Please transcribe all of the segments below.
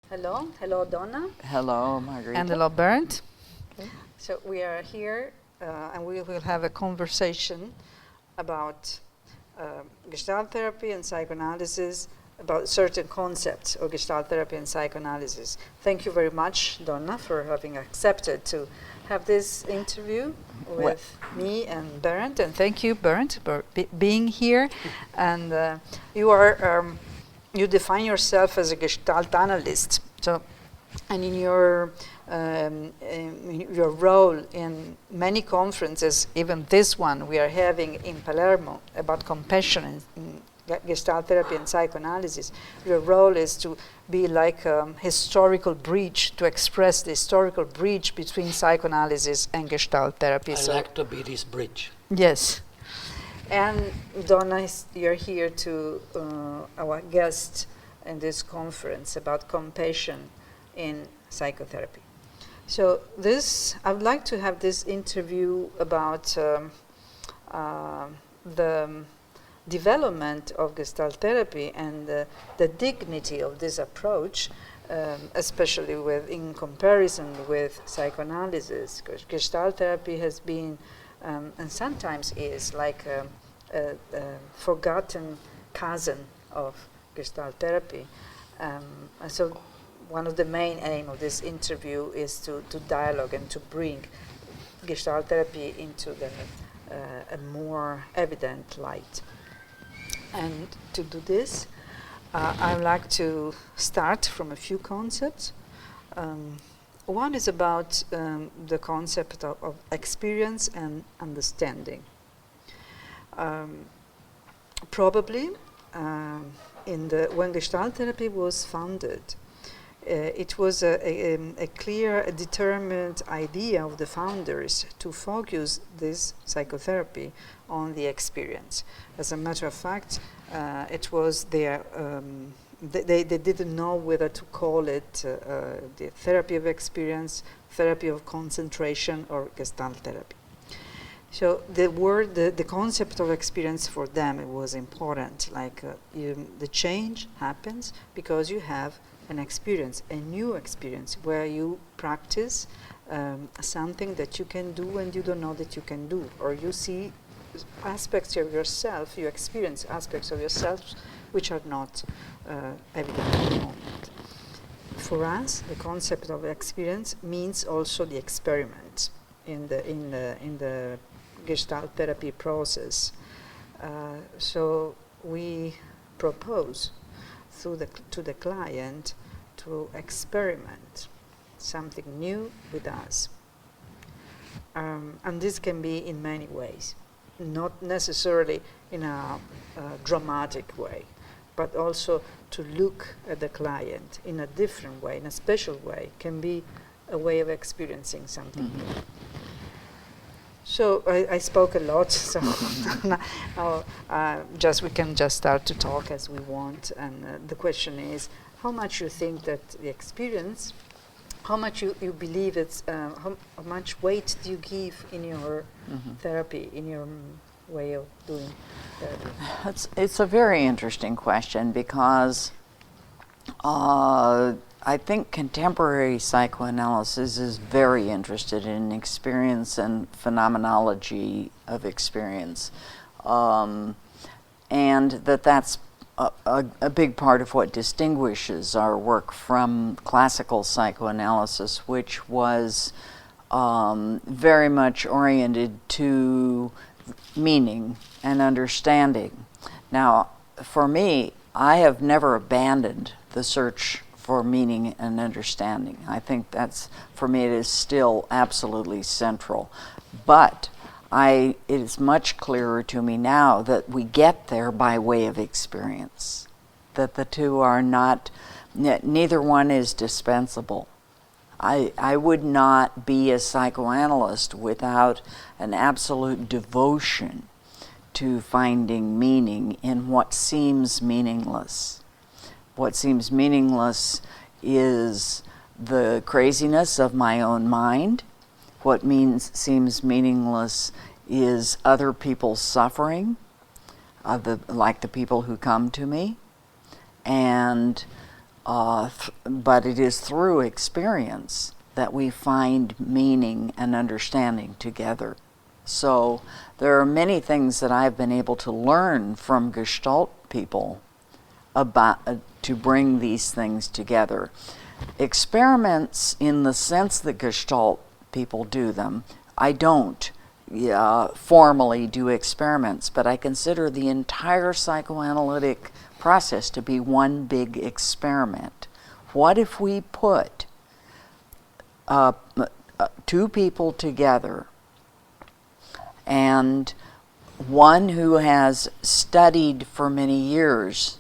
Hello, Donna. Hello, Margherita. And hello, Bernd. Okay. So we are here and we will have a conversation about Gestalt therapy and psychoanalysis, about certain concepts of Gestalt therapy and psychoanalysis. Thank you very much, Donna, for having accepted to have this interview with me and Bernd. And thank you, Bernd, for being here. And you are you define yourself as a Gestalt analyst. So, and in your role in many conferences, even this one we are having in Palermo about compassion in Gestalt therapy and psychoanalysis, your role is to be like a historical bridge, to express the historical bridge between psychoanalysis and Gestalt therapy. I like to be this bridge. Yes. And Donna, you're here to our guest in this conference about compassion in psychotherapy. So I would like to have this interview about the development of Gestalt therapy and the dignity of this approach, especially in comparison with psychoanalysis. Because Gestalt therapy has been and sometimes is like a forgotten cousin of Gestalt therapy. And so one of the main aims of this interview is to dialogue and to bring Gestalt therapy into a more evident light. And to do this, I would like to start from a few concepts. One is about the concept of experience and understanding. Probably, when Gestalt therapy was founded, it was a clear, determined idea of the founders to focus this psychotherapy on the experience. As a matter of fact, it was their they didn't know whether to call it the therapy of experience, therapy of concentration, or Gestalt therapy. So the concept of experience for them, it was important. Like the change happens because you have an experience, a new experience, where you practice something that you can do and you don't know that you can do, or you see aspects of yourself, you experience aspects of yourself which are not evident at the moment. For us, the concept of experience means also the experiment in the Gestalt therapy process. So we propose to the client to experiment something new with us, and this can be in many ways. Not necessarily in a dramatic way, but also to look at the client in a different way, in a special way, can be a way of experiencing something new. So I spoke a lot, so now we can just start to talk as we want. And the question is, how much you think that the experience, how much you believe it's, how much weight do you give in your therapy, in your way of doing therapy? It's a very interesting question because I think contemporary psychoanalysis is very interested in experience and phenomenology of experience, and that's a big part of what distinguishes our work from classical psychoanalysis, which was very much oriented to meaning and understanding. Now, for me, I have never abandoned the search for meaning and understanding. I think that's, for me, it is still absolutely central. But it is much clearer to me now that we get there by way of experience, that the two are not, neither one is dispensable. I would not be a psychoanalyst without an absolute devotion to finding meaning in what seems meaningless. What seems meaningless is the craziness of my own mind. What seems meaningless is other people's suffering, like the people who come to me. And but it is through experience that we find meaning and understanding together. So there are many things that I've been able to learn from Gestalt people about to bring these things together. Experiments in the sense that Gestalt people do them, I don't formally do experiments, but I consider the entire psychoanalytic process to be one big experiment. What if we put two people together, and one who has studied for many years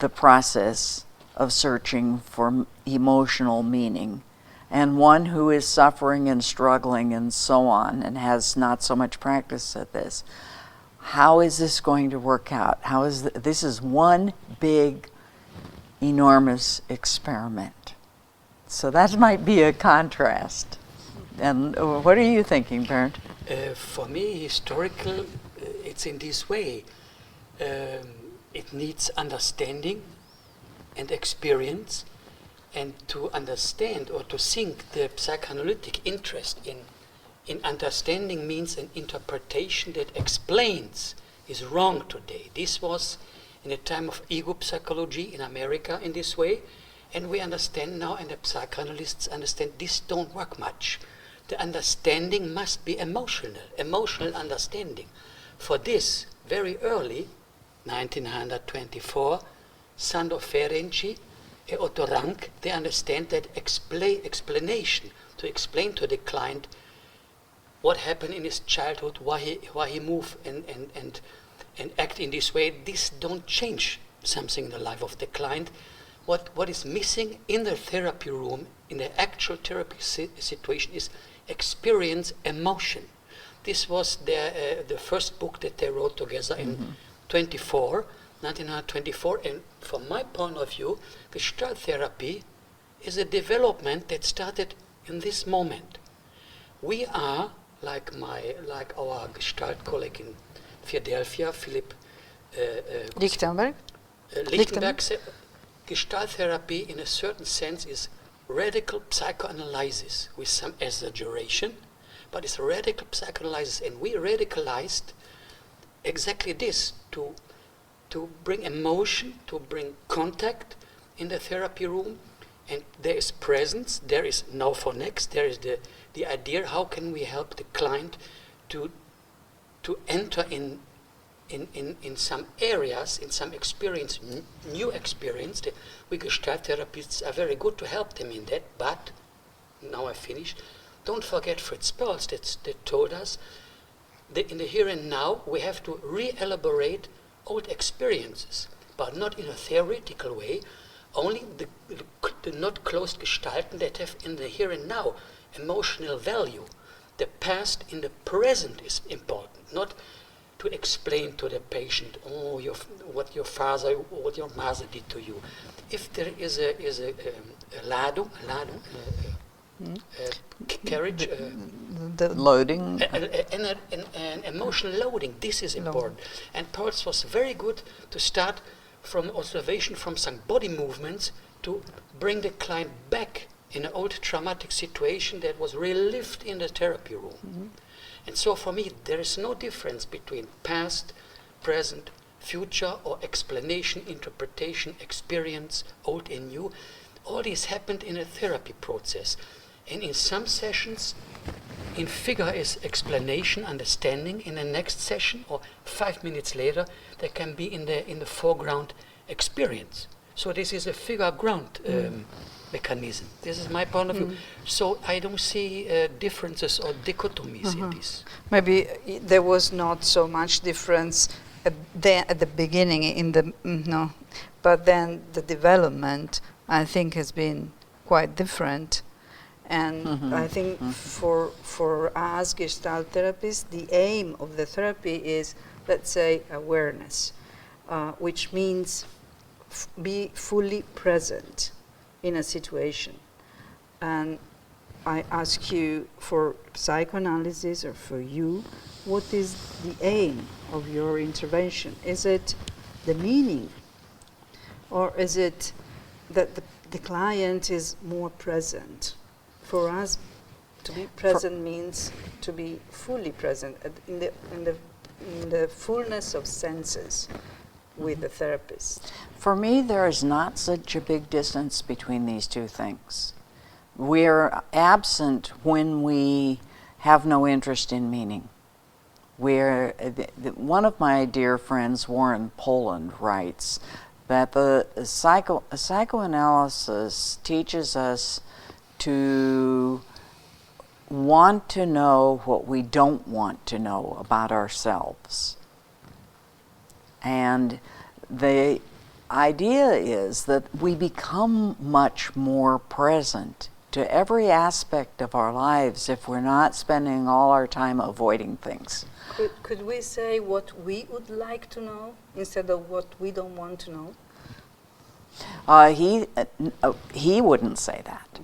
the process of searching for emotional meaning, and one who is suffering and struggling and so on and has not so much practice at this. How is this going to work out? This is one big, enormous experiment. So that might be a contrast. And what are you thinking, Bernd? For me, historical, it's in this way. It needs understanding and experience, and to understand or to think the psychoanalytic interest in understanding means an interpretation that explains is wrong today. This was in a time of ego psychology in America in this way, and we understand now, and the psychoanalysts understand this don't work much. The understanding must be emotional understanding. For this, very early, 1924, Sandor Ferenczi, Otto Rank, they understand that explanation, to explain to the client what happened in his childhood, why he moved and act in this way, this don't change something in the life of the client. What is missing in the therapy room, in the actual therapy situation, is experience emotion. This was the first book that they wrote together in 1924, and from my point of view, Gestalt therapy is a development that started in this moment. We are, like our Gestalt colleague in Philadelphia, Philip Lichtenberg. Lichtenberg said, Gestalt therapy in a certain sense is radical psychoanalysis with some exaggeration, but it's radical psychoanalysis, and we radicalized exactly this, to bring emotion, to bring contact in the therapy room, and there is presence, there is now for next, there is the idea how can we help the client to enter in some areas, in some experience, new experience. We Gestalt therapists are very good to help them in that, but, now I finish, don't forget Fritz Perls that told us that in the here and now we have to re-elaborate old experiences, but not in a theoretical way, only the not closed Gestalten that have in the here and now emotional value. The past in the present is important, not to explain to the patient, what your father, what your mother did to you. If there is a ladung, carriage, the loading, an emotional loading, this is important. And Perls was very good to start from observation from some body movements to bring the client back in an old traumatic situation that was relived in the therapy room. Mm-hmm. And so for me, there is no difference between past, present, future, or explanation, interpretation, experience, old and new. All this happened in a therapy process. And in some sessions, in figure is explanation, understanding. In the next session, or 5 minutes later, there can be in the foreground experience. So this is a figure ground mechanism. This is my point of view. So I don't see differences or dichotomies in this. Maybe there was not so much difference at the beginning, but then the development, I think, has been quite different. And I think for us Gestalt therapists, the aim of the therapy is, let's say, awareness, which means be fully present in a situation. And I ask you, for psychoanalysis or for you, what is the aim of your intervention? Is it the meaning, or is it that the client is more present. For us, to be present means to be fully present in the fullness of senses with the therapist. For me, there is not such a big distance between these two things. We're absent when we have no interest in meaning. One of my dear friends, Warren Poland, writes that the psychoanalysis teaches us to want to know what we don't want to know about ourselves. And the idea is that we become much more present to every aspect of our lives if we're not spending all our time avoiding things. Could we say what we would like to know instead of what we don't want to know? He wouldn't say that.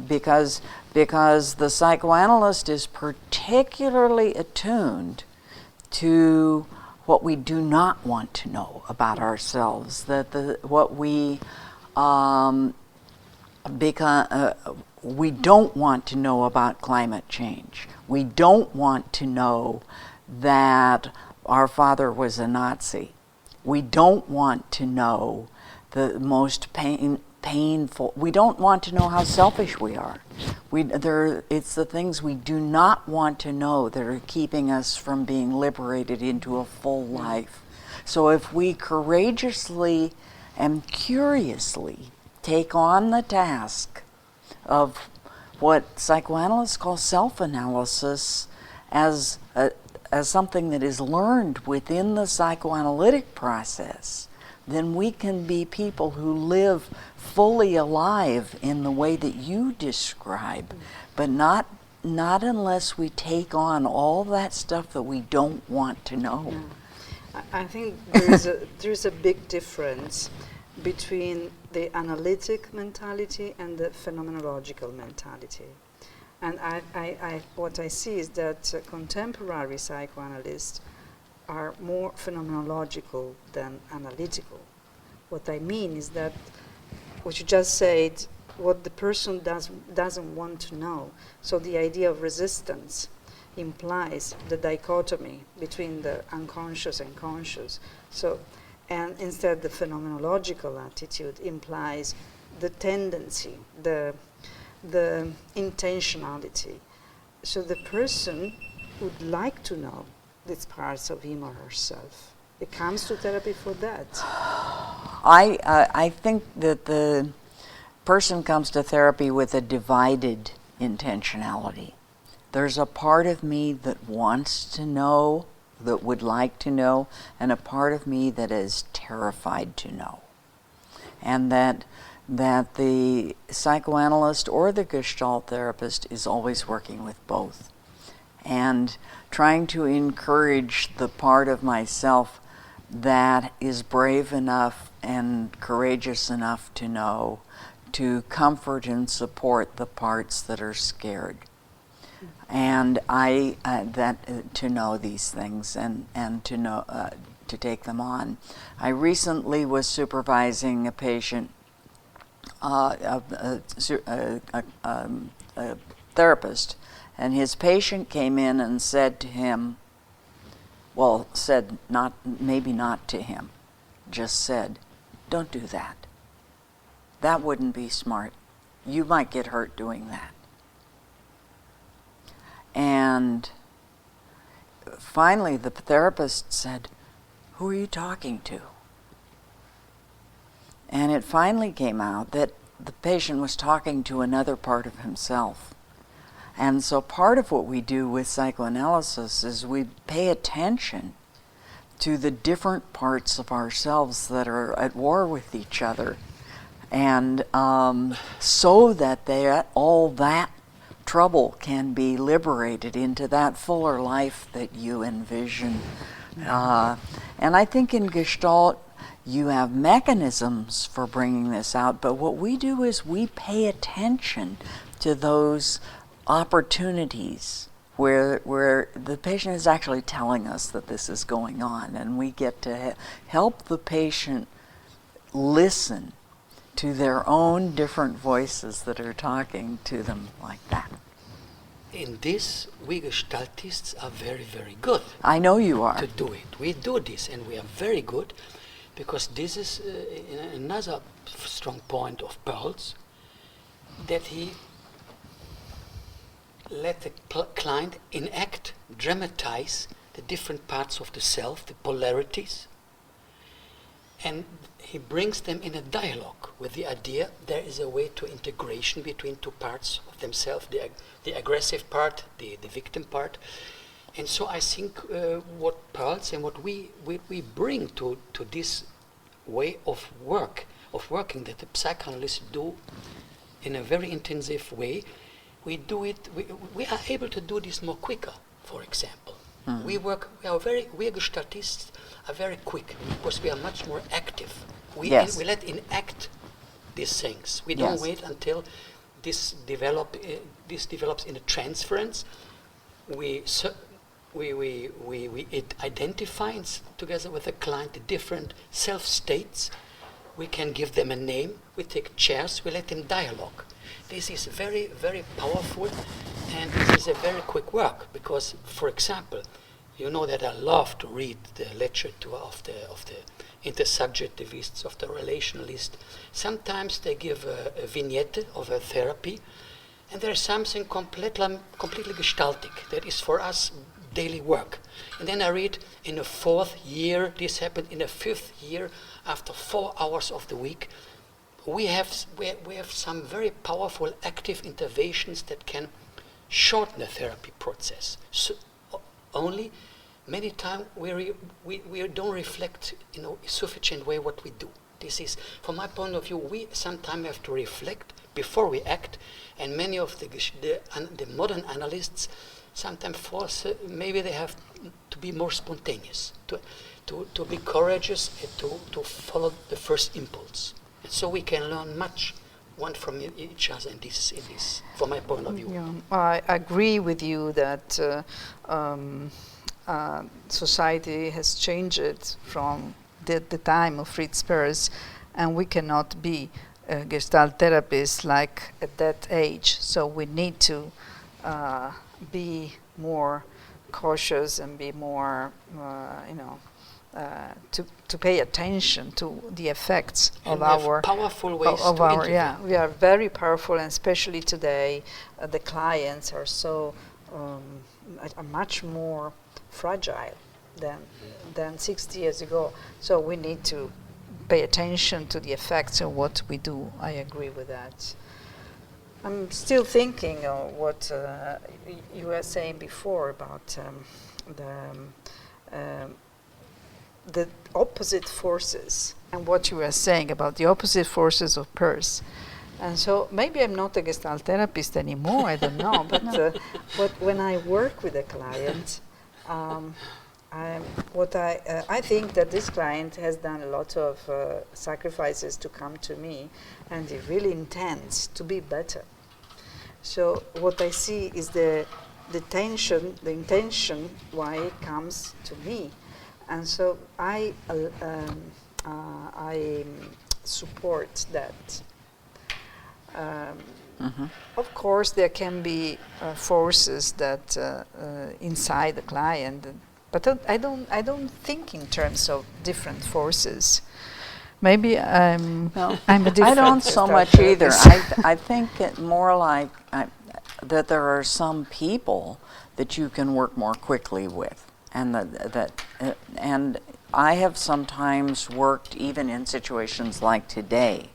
Because the psychoanalyst is particularly attuned to what we do not want to know about ourselves. We don't want to know about climate change. We don't want to know that our father was a Nazi. We don't want to know the most painful. We don't want to know how selfish we are. It's the things we do not want to know that are keeping us from being liberated into a full life. So if we courageously and curiously take on the task of what psychoanalysts call self-analysis as something that is learned within the psychoanalytic process, then we can be people who live fully alive in the way that you describe, but not unless we take on all that stuff that we don't want to know. I think there's a big difference between the analytic mentality and the phenomenological mentality. And what I see is that contemporary psychoanalysts are more phenomenological than analytical. What I mean is that what you just said, what the person doesn't want to know. So the idea of resistance implies the dichotomy between the unconscious and conscious. And instead the phenomenological attitude implies the tendency, the intentionality. So the person would like to know these parts of him or herself. It comes to therapy for that. I think that the person comes to therapy with a divided intentionality. There's a part of me that wants to know, that would like to know, and a part of me that is terrified to know. And that the psychoanalyst or the Gestalt therapist is always working with both. And trying to encourage the part of myself that is brave enough and courageous enough to know, to comfort and support the parts that are scared. And to know these things and to know to take them on. I recently was supervising a patient, a therapist, and his patient came in and said to him, maybe not to him, just said, "Don't do that. That wouldn't be smart. You might get hurt doing that." And finally the therapist said, "Who are you talking to?" And it finally came out that the patient was talking to another part of himself. And so part of what we do with psychoanalysis is we pay attention to the different parts of ourselves that are at war with each other. And so that all that trouble can be liberated into that fuller life that you envision. And I think in Gestalt, you have mechanisms for bringing this out, but what we do is we pay attention to those opportunities where the patient is actually telling us that this is going on, and we get to help the patient listen to their own different voices that are talking to them like that. In this, we Gestaltists are very, very good. I know you are. To do it. We do this, and we are very good, because this is another strong point of Pearl's, that he let the client enact, dramatize the different parts of the self, the polarities, and he brings them in a dialogue with the idea there is a way to integration between two parts of themselves, the aggressive part, the victim part. And so I think what Pearl's and what we bring to this way of working that the psychoanalysts do in a very intensive way, we are able to do this more quicker, for example. Mm-hmm. We Gestaltists are very quick because we are much more active. We let enact these things. We don't wait until this develops in a transference. We identify together with the client the different self states. We can give them a name. We take chairs. We let them dialogue. This is very, very powerful, and this is a very quick work because, for example, you know that I love to read the literature of the intersubjectivists, of the relationalists. Sometimes they give a vignette of a therapy, and there's something completely gestaltic that is for us daily work. And then I read in the 4th year, this happened in the 5th year, after 4 hours of the week, we have some very powerful active interventions that can shorten the therapy process. So only many times we don't reflect in a sufficient way what we do. This is, from my point of view, we sometimes have to reflect before we act, and many of the modern analysts sometimes force, maybe they have to be more spontaneous, to be courageous, and to follow the first impulse. And so we can learn much one from each other in this, from my point of view. Yeah, I agree with you that society has changed from the time of Fritz Perls, and we cannot be Gestalt therapists like at that age. So we need to be more cautious and be more, to pay attention to the effects and of our powerful ways of to our intervene. Yeah, we are very powerful, and especially today, the clients are so are much more fragile than 60 years ago. So we need to pay attention to the effects of what we do. I agree with that. I'm still thinking of what you were saying before about the opposite forces, and what you were saying about the opposite forces of Peirce. And so maybe I'm not a Gestalt therapist anymore, I don't know, but when I work with a client, I think that this client has done a lot of sacrifices to come to me, and he really intends to be better. So what I see is the intention why it comes to me. And so I support that. Of course, there can be forces that inside the client, but I don't think in terms of different forces. Maybe I'm a different. I don't so much either. I think it more like that there are some people that you can work more quickly with. And I have sometimes worked even in situations like today,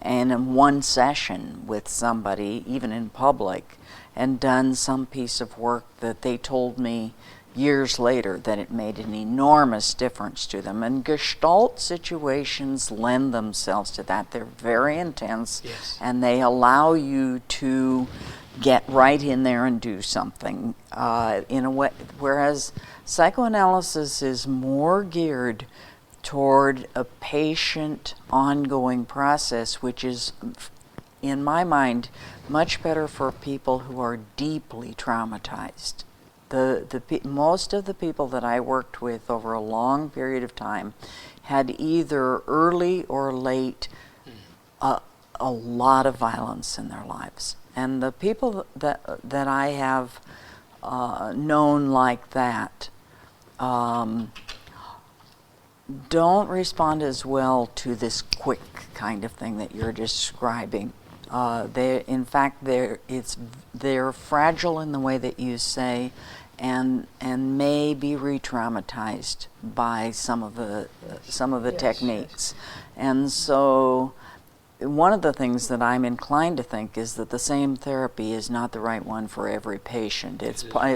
and in one session with somebody, even in public, and done some piece of work that they told me years later that it made an enormous difference to them. And Gestalt situations lend themselves to that. They're very intense, yes, and they allow you to get right in there and do something in a way, whereas psychoanalysis is more geared toward a patient ongoing process, which is, in my mind, much better for people who are deeply traumatized. Most of the people that I worked with over a long period of time had either early or late a lot of violence in their lives. And the people that I have known like that don't respond as well to this quick kind of thing that you're describing. In fact, they're fragile in the way that you say, and may be re-traumatized by some of the Yes, techniques. And so one of the things that I'm inclined to think is that the same therapy is not the right one for every patient.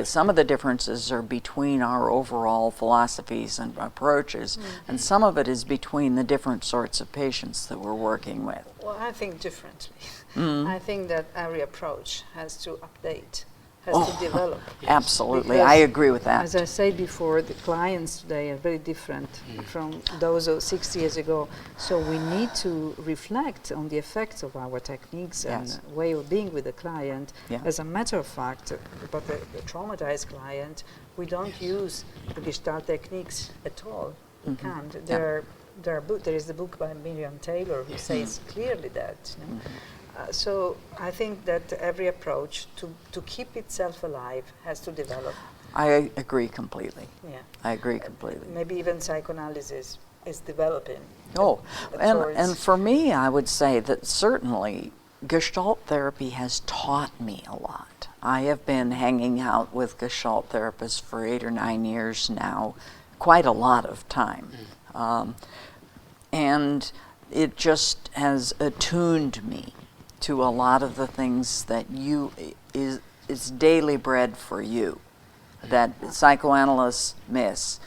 Some of the differences are between our overall philosophies and approaches, and some of it is between the different sorts of patients that we're working with. Well, I think differently. I think that every approach has to update, has to develop. Absolutely, Because, I agree with that. As I said before, the clients today are very different from those of 60 years ago. So we need to reflect on the effects of our techniques Yes. and way of being with the client. Yeah. As a matter of fact, but the traumatized client, we don't use the Gestalt techniques at all. We can't. There is the book by Miriam Taylor who says clearly that. You know? So I think that every approach to keep itself alive has to develop. I agree completely. Yeah. I agree completely. Maybe even psychoanalysis is developing. And for me, I would say that certainly Gestalt therapy has taught me a lot. I have been hanging out with Gestalt therapists for 8 or 9 years now, quite a lot of time. And it just has attuned me to a lot of the things that is daily bread for you, that psychoanalysts miss.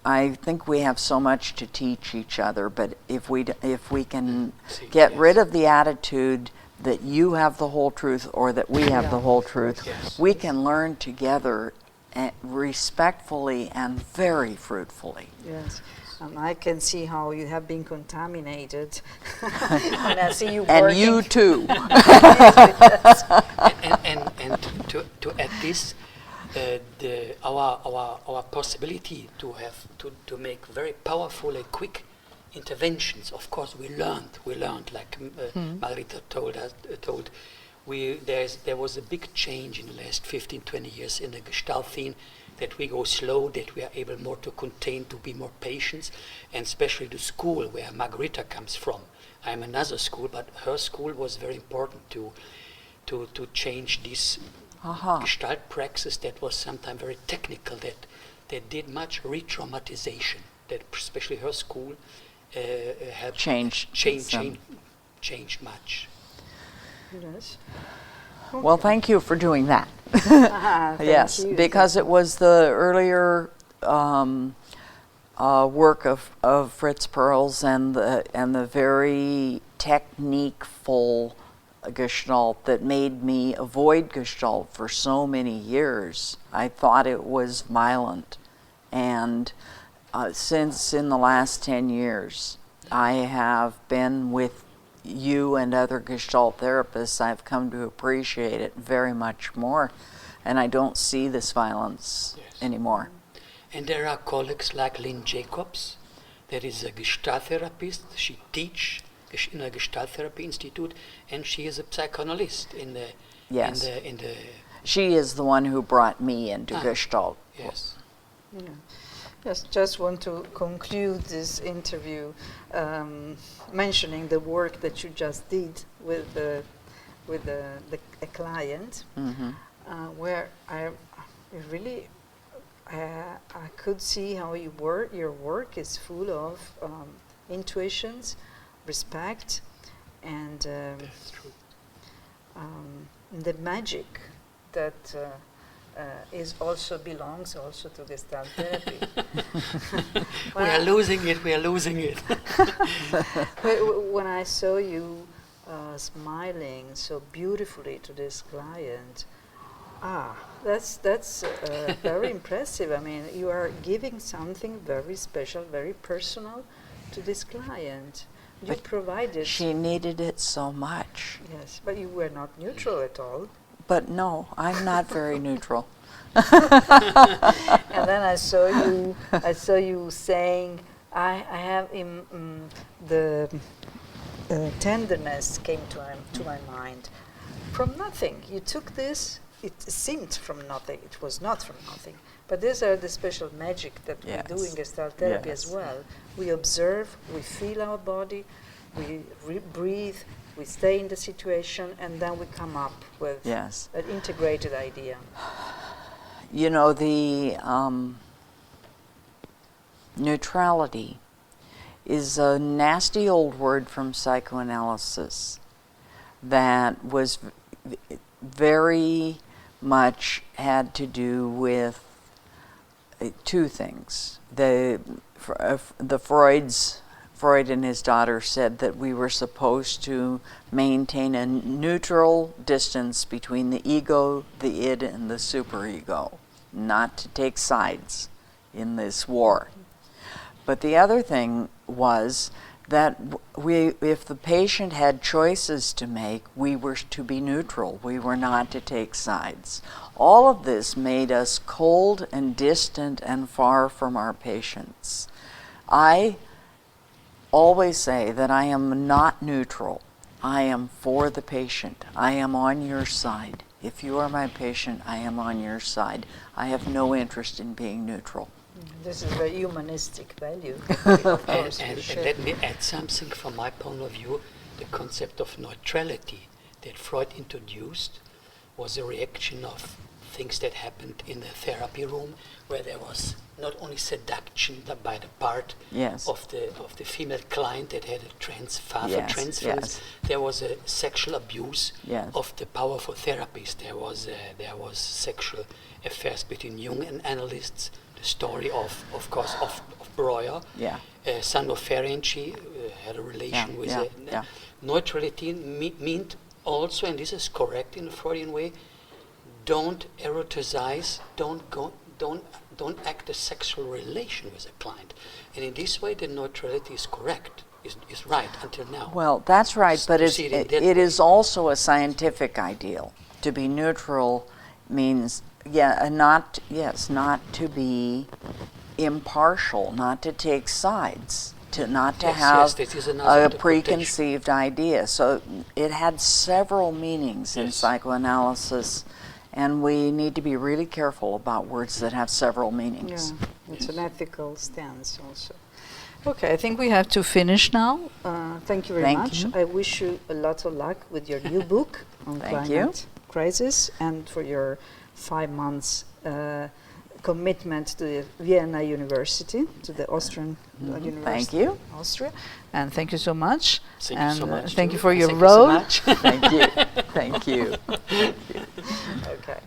I think we have so much to teach each other, but if we can get rid of the attitude that you have the whole truth or that we have the whole truth, we can learn together respectfully and very fruitfully. Yes. I can see how you have been contaminated. And I see you and working. you too. and to add this, our possibility to make very powerful and quick interventions. Of course, we learned like Margherita told. There was a big change in the last 15-20 years in the Gestalt theme, that we go slow, that we are able more to contain, to be more patient, and especially the school where Margherita comes from. I'm another school, but her school was very important to change this Gestalt praxis that was sometimes very technical, that did much re-traumatization, that especially her school helped change much. Yes. Well, thank you for doing that. Thank Yes, you. because it was the earlier work of Fritz Perls and the very technique-full Gestalt that made me avoid Gestalt for so many years. I thought it was violent, and since in the last 10 years, I have been with you and other Gestalt therapists. I've come to appreciate it very much more, and I don't see this violence anymore. And there are colleagues like Lynn Jacobs, that is a Gestalt therapist. She teaches in a Gestalt therapy institute, and she is a psychoanalyst in the. She is the one who brought me into Gestalt. Yes. Yeah. Yes, just want to conclude this interview mentioning the work that you just did with a client, where I could see how your work is full of intuitions, respect, and That's true. the magic that belongs also to Gestalt therapy. We are losing it. When I saw you smiling so beautifully to this client, that's very impressive. I mean, you are giving something very special, very personal to this client. You provided. She needed it so much. Yes, but you were not neutral at all. But no, I'm not very neutral. And then I saw you saying, I have the tenderness came to my mind. From nothing, you took this, it seemed from nothing, it was not from nothing. But these are the special magic that we do in Gestalt therapy as well. We observe, we feel our body, we breathe, we stay in the situation, and then we come up with an integrated idea. You know, the neutrality is a nasty old word from psychoanalysis that was very much had to do with two things. Freud and his daughter said that we were supposed to maintain a neutral distance between the ego, the id, and the superego, not to take sides in this war. But the other thing was that if the patient had choices to make, we were to be neutral. We were not to take sides. All of this made us cold and distant and far from our patients. I always say that I am not neutral. I am for the patient. I am on your side. If you are my patient, I am on your side. I have no interest in being neutral. This is a humanistic value. And let me add something from my point of view. The concept of neutrality that Freud introduced was a reaction of things that happened in the therapy room, where there was not only seduction by the part of the female client that had a father transference, there was a sexual abuse of the powerful therapists. There was sexual affairs between Jung and analysts. The story of course, of Breuer, son of Ferenczi, had a relation with neutrality meant also, and this is correct in a Freudian way, don't eroticize, don't act a sexual relation with a client. And in this way, the neutrality is correct, is right until now. Well, that's right, but it is also a scientific ideal. To be neutral means, not to be impartial, not to take sides, not to have a preconceived idea. So it had several meanings in psychoanalysis, and we need to be really careful about words that have several meanings. Yeah, it's an ethical stance also. Okay, I think we have to finish now. Thank you very much. I wish you a lot of luck with your new book on climate crisis, and for your 5 months commitment to the Vienna University, to the Austrian University. Thank you. Austria. And thank you so much. Thank you so much. Thank you for your thank role. You so much. Thank you. Thank you. Okay.